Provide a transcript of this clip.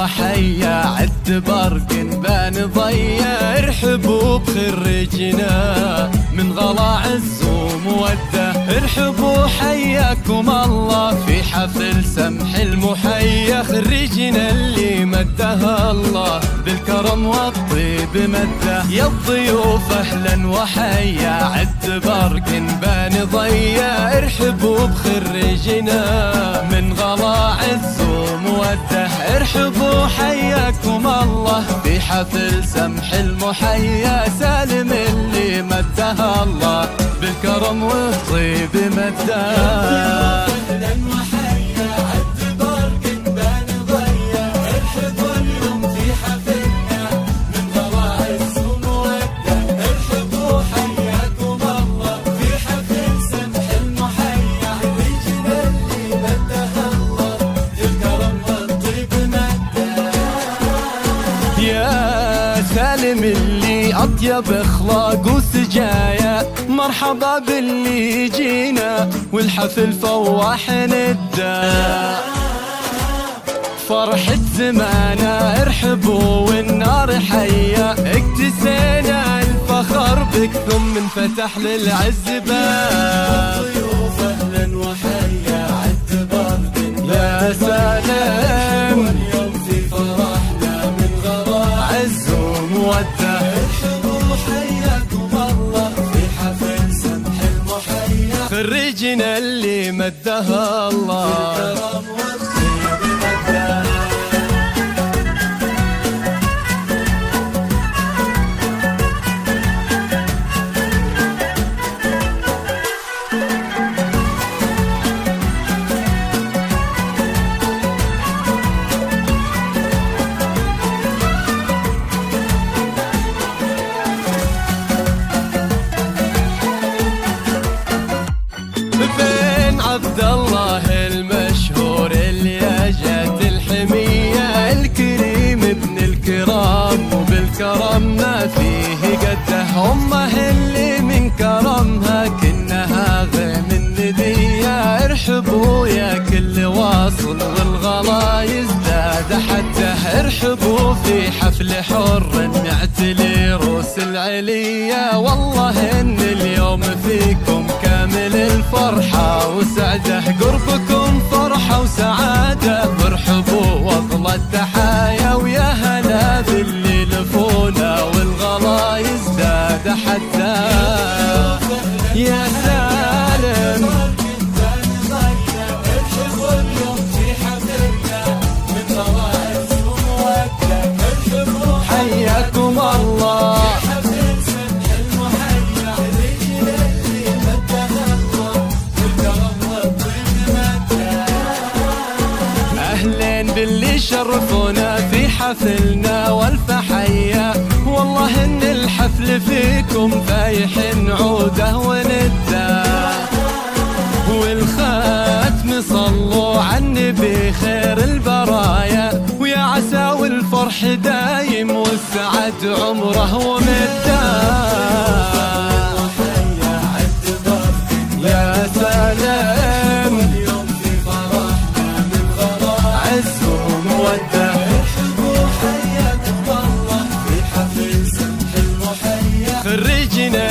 وحيا عد برق بان ضيا، ارحبوا بخريجنا من غلا عز وموده، ارحبوا حياكم الله في حفل سمح المحيا، خريجنا اللي مدها الله بالكرم والطيب مده، يا الضيوف اهلا وحيا عد برق بان ضيا، ارحبوا بخريجنا من غلا عز وموده، ارحبوا حياكم الله في حفل سمح المحيا، سالم اللي مدها الله بالكرم والطيب مده. سالم اللي أطيب اخلاق وسجايا، مرحبا باللي جينا والحفل فواح ندا، فرحة زمانا ارحبوا والنار حيا، اكتسينا الفخر بك ثم انفتح للعز باب، ضيوف اهلا وحيا عد برد يا سلام، واليوم في فرحنا من غلا عز وموده، ارحبوا حياكم الله في حفل سمح المحيا، خريجنا اللي مدها الله. بن عبد الله المشهور اللي اجت الحمية، الكريم ابن الكرام وبالكرم ما فيه قده، امه اللي من كرمها كنها غيم الندية، ارحبوا يا كل واصل والغلا يزداد حده، ارحبوا في حفل حر نعتلي روس العلية، والله ان اليوم فيكم كامل الفرحة وسعده، قربكم فرحة وسعادة، ارحبوا واغلى التحايا، ويا هلا باللي لفونا والغلا يزداد حتى يا سالم. حياكم الله باللي شرفونا في حفلنا والف حيا، والله ان الحفل فيكم فايح عوده ونده، والختم صلوا على النبي خير البرايا، ويا عسى والفرح دايم والسعد عمره ومده، يا سلام واليوم في فرحنا من غلا عز وموده، ارحبوا حياكم الله في حفل سمح المحيا، خريجنا